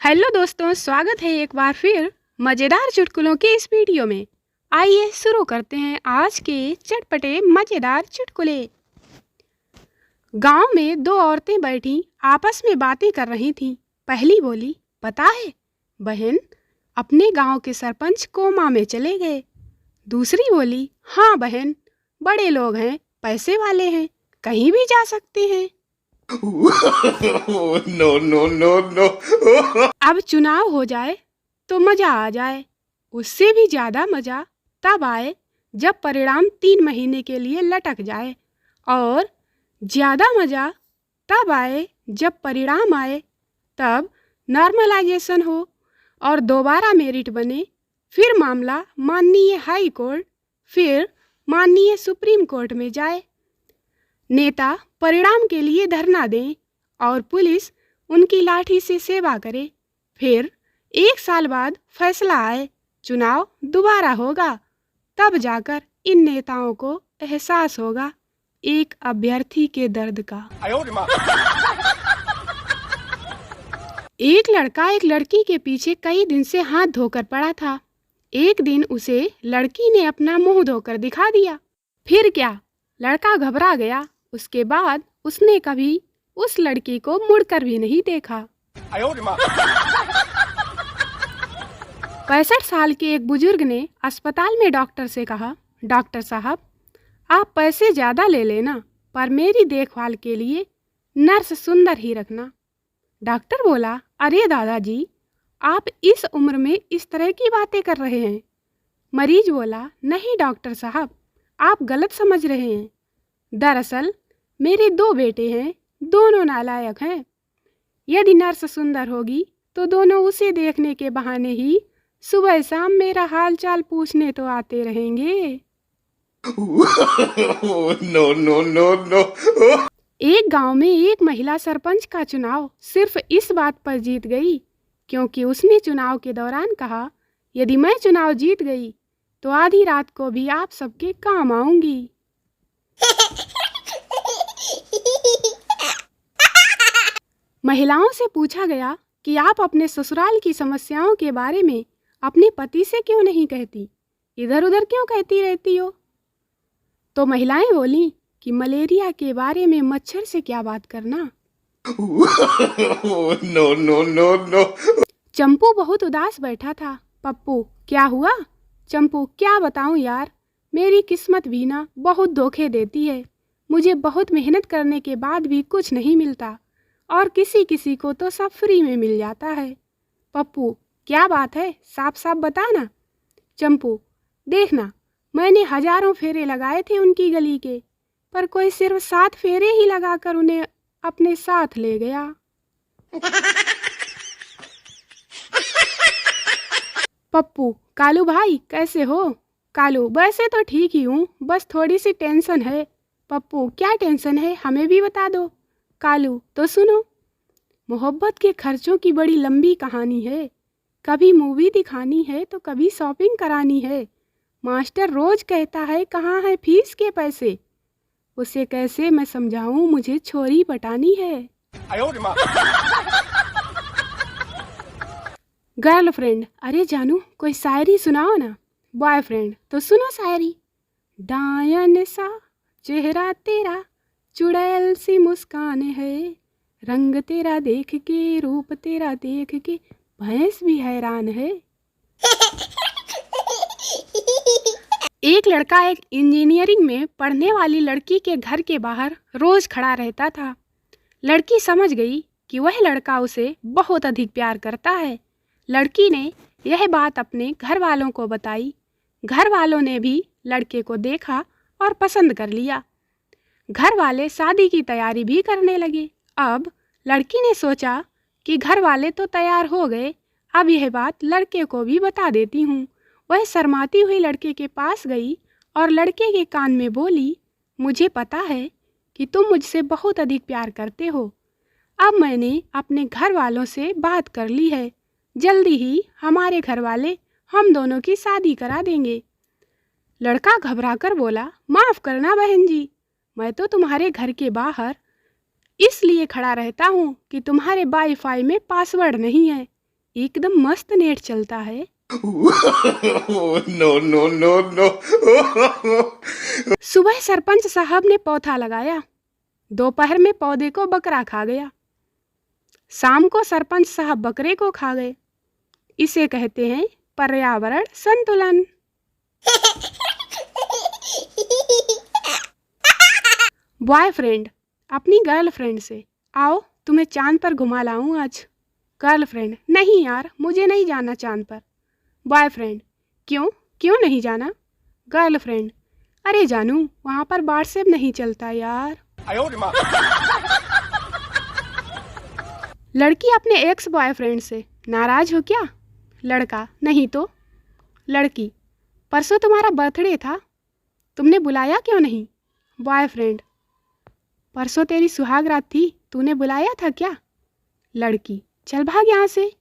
Hello दोस्तों, स्वागत है एक बार फिर मज़ेदार चुटकुलों के इस वीडियो में। आइए शुरू करते हैं आज के चटपटे मज़ेदार चुटकुले। गांव में दो औरतें बैठी आपस में बातें कर रही थीं। पहली बोली, पता है बहन, अपने गांव के सरपंच कोमा में चले गए। दूसरी बोली, हाँ बहन, बड़े लोग हैं, पैसे वाले हैं, कहीं भी जा सकते हैं। No, no, no, no. अब चुनाव हो जाए तो मजा आ जाए। उससे भी ज्यादा मजा तब आए जब परिणाम 3 महीने के लिए लटक जाए, और ज्यादा मजा तब आए जब परिणाम आए तब नॉर्मलाइजेशन हो और दोबारा मेरिट बने, फिर मामला माननीय हाई कोर्ट, फिर माननीय सुप्रीम कोर्ट में जाए। नेता परिणाम के लिए धरना दें और पुलिस उनकी लाठी से सेवा करे। फिर 1 साल बाद फैसला आए, चुनाव दोबारा होगा। तब जाकर इन नेताओं को एहसास होगा एक अभ्यर्थी के दर्द का। एक लड़का एक लड़की के पीछे कई दिन से हाथ धोकर पड़ा था। एक दिन उसे लड़की ने अपना मुंह धोकर दिखा दिया। फिर क्या, लड़का घबरा गया। उसके बाद उसने कभी उस लड़की को मुड़कर भी नहीं देखा। 65 साल के एक बुजुर्ग ने अस्पताल में डॉक्टर से कहा, डॉक्टर साहब, आप पैसे ज़्यादा ले लेना, पर मेरी देखभाल के लिए नर्स सुंदर ही रखना। डॉक्टर बोला, अरे दादाजी, आप इस उम्र में इस तरह की बातें कर रहे हैं। मरीज बोला, नहीं डॉक्टर साहब, आप गलत समझ रहे हैं। दरअसल मेरे 2 बेटे हैं, दोनों नालायक हैं। यदि नर्स सुंदर होगी तो दोनों उसे देखने के बहाने ही सुबह शाम मेरा हाल चाल पूछने तो आते रहेंगे। No, no, no, no. एक गांव में एक महिला सरपंच का चुनाव सिर्फ इस बात पर जीत गई क्योंकि उसने चुनाव के दौरान कहा, यदि मैं चुनाव जीत गई तो आधी रात को भी आप सबके काम आऊंगी। महिलाओं से पूछा गया कि आप अपने ससुराल की समस्याओं के बारे में अपने पति से क्यों नहीं कहती, इधर उधर क्यों कहती रहती हो? तो महिलाएं बोलीं कि मलेरिया के बारे में मच्छर से क्या बात करना। No, no, no, no. चंपू बहुत उदास बैठा था। पप्पू, क्या हुआ? चंपू, क्या बताऊं यार, मेरी किस्मत भी ना बहुत धोखे देती है। मुझे बहुत मेहनत करने के बाद भी कुछ नहीं मिलता, और किसी किसी को तो सब फ्री में मिल जाता है। पप्पू, क्या बात है, साफ साफ बता ना। चंपू, देखना, मैंने हजारों फेरे लगाए थे उनकी गली के, पर कोई सिर्फ 7 फेरे ही लगाकर उन्हें अपने साथ ले गया। पप्पू, कालू भाई कैसे हो? कालू, वैसे तो ठीक ही हूँ, बस थोड़ी सी टेंशन है। पप्पू, क्या टेंशन है, हमें भी बता दो। कालू, तो सुनो, मोहब्बत के खर्चों की बड़ी लंबी कहानी है। कभी मूवी दिखानी है तो कभी शॉपिंग करानी है। मास्टर रोज कहता है, कहाँ है फीस के पैसे? उसे कैसे मैं समझाऊं, मुझे छोरी पटानी है। गर्लफ्रेंड, अरे जानू, कोई शायरी सुनाओ ना। बॉयफ्रेंड, तो सुनो शायरी। डायन सा चेहरा तेरा, चुड़ैल सी मुस्कान है, रंग तेरा देख के, रूप तेरा देख के, भैंस भी हैरान है। एक लड़का एक इंजीनियरिंग में पढ़ने वाली लड़की के घर के बाहर रोज खड़ा रहता था। लड़की समझ गई कि वह लड़का उसे बहुत अधिक प्यार करता है। लड़की ने यह बात अपने घर वालों को बताई। घर वालों ने भी लड़के को देखा और पसंद कर लिया। घर वाले शादी की तैयारी भी करने लगे। अब लड़की ने सोचा कि घर वाले तो तैयार हो गए, अब यह बात लड़के को भी बता देती हूँ। वह शर्माती हुई लड़के के पास गई और लड़के के कान में बोली, मुझे पता है कि तुम मुझसे बहुत अधिक प्यार करते हो। अब मैंने अपने घर वालों से बात कर ली है, जल्दी ही हमारे घर वाले हम दोनों की शादी करा देंगे। लड़का घबराकर बोला, माफ़ करना बहन जी, मैं तो तुम्हारे घर के बाहर इसलिए खड़ा रहता हूँ कि तुम्हारे वाईफाई में पासवर्ड नहीं है। एकदम मस्त नेट चलता है। No, no, no, no. सुबह सरपंच साहब ने पौधा लगाया, दोपहर में पौधे को बकरा खा गया, शाम को सरपंच साहब बकरे को खा गए। इसे कहते हैं पर्यावरण संतुलन। बॉयफ्रेंड अपनी गर्लफ्रेंड से, आओ तुम्हें चांद पर घुमा लाऊं आज। गर्लफ्रेंड, नहीं यार, मुझे नहीं जाना चांद पर। बॉयफ्रेंड, क्यों क्यों नहीं जाना? गर्लफ्रेंड, अरे जानू, वहाँ पर व्हाट्सएप नहीं चलता यार। लड़की अपने एक्स बॉयफ्रेंड से, नाराज हो क्या? लड़का, नहीं तो। लड़की, परसों तुम्हारा बर्थडे था, तुमने बुलाया क्यों नहीं? बॉयफ्रेंड, परसों तेरी सुहाग रात थी, तूने बुलाया था क्या? लड़की, चल भाग यहाँ से।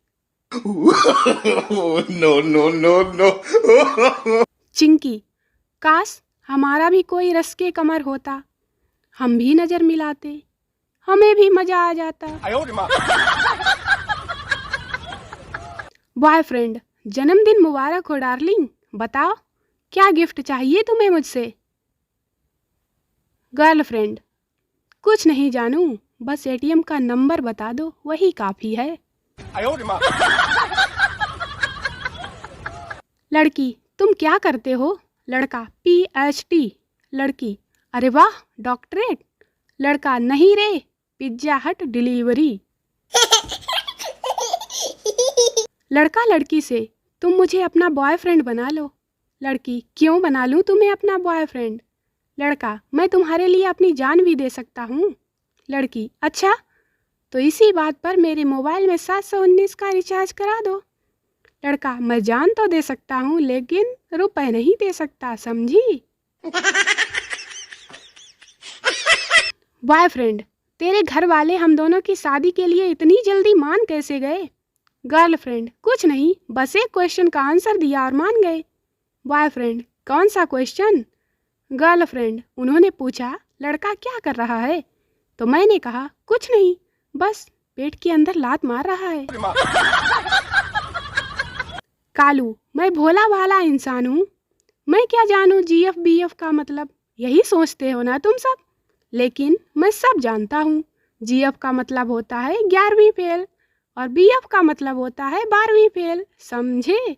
No, no, no, no. Chinki, काश हमारा भी कोई रस के कमर होता, हम भी नजर मिलाते, हमें भी मजा आ जाता। बॉयफ्रेंड, जन्मदिन मुबारक हो डार्लिंग, बताओ क्या गिफ्ट चाहिए तुम्हें मुझसे? गर्लफ्रेंड, कुछ नहीं जानू, बस एटीएम का नंबर बता दो, वही काफी है। लड़की, तुम क्या करते हो? लड़का, PhD। लड़की, अरे वाह, डॉक्टरेट। लड़का, नहीं रे, पिज्जा हट डिलीवरी। लड़का लड़की से, तुम मुझे अपना बॉयफ्रेंड बना लो। लड़की, क्यों बना लूं तुम्हें अपना बॉयफ्रेंड? लड़का, मैं तुम्हारे लिए अपनी जान भी दे सकता हूँ। लड़की, अच्छा, तो इसी बात पर मेरे मोबाइल में 719 का रिचार्ज करा दो। लड़का, मैं जान तो दे सकता हूँ, लेकिन रुपए नहीं दे सकता, समझी? बॉयफ्रेंड, तेरे घर वाले हम दोनों की शादी के लिए इतनी जल्दी मान कैसे गए? गर्लफ्रेंड, कुछ नहीं, बस एक क्वेश्चन का आंसर दिया और मान गए। बॉयफ्रेंड, कौन सा क्वेश्चन? गर्लफ्रेंड, उन्होंने पूछा लड़का क्या कर रहा है, तो मैंने कहा कुछ नहीं, बस पेट के अंदर लात मार रहा है। कालू, मैं भोला भाला इंसान हूँ, मैं क्या जानूँ GF BF का मतलब, यही सोचते हो ना तुम सब, लेकिन मैं सब जानता हूँ। GF का मतलब होता है 11वीं फेल और BF का मतलब होता है 12वीं फेल, समझे?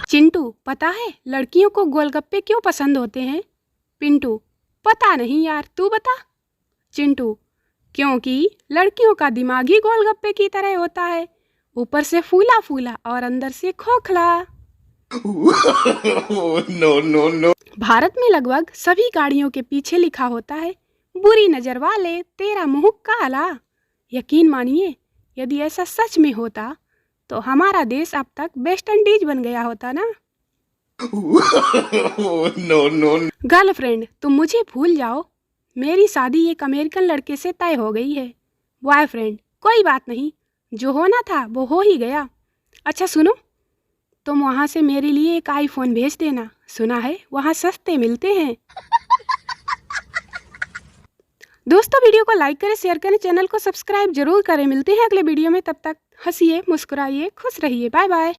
चिंटू, पता है लड़कियों को गोलगप्पे क्यों पसंद होते हैं? पिंटू, पता नहीं यार, तू बता। चिंटू, क्योंकि लड़कियों का दिमाग ही गोलगप्पे की तरह होता है, ऊपर से फूला फूला और अंदर से खोखला। No, no, no. भारत में लगभग सभी गाड़ियों के पीछे लिखा होता है, बुरी नजर वाले तेरा मुंह काला। यकीन मानिए, यदि ऐसा सच में होता तो हमारा देश अब तक वेस्ट इंडीज बन गया होता ना। No, no, no. गर्लफ्रेंड, तुम मुझे भूल जाओ, मेरी शादी एक अमेरिकन लड़के से तय हो गई है। बॉयफ्रेंड, कोई बात नहीं, जो होना था वो हो ही गया। अच्छा सुनो, तुम वहाँ से मेरे लिए एक आईफोन भेज देना, सुना है वहाँ सस्ते मिलते हैं। दोस्तों, वीडियो को लाइक करें, शेयर करें, चैनल को सब्सक्राइब जरूर करें। मिलते हैं अगले वीडियो में, तब तक हंसिए, मुस्कुराइए, खुश रहिए। Bye bye.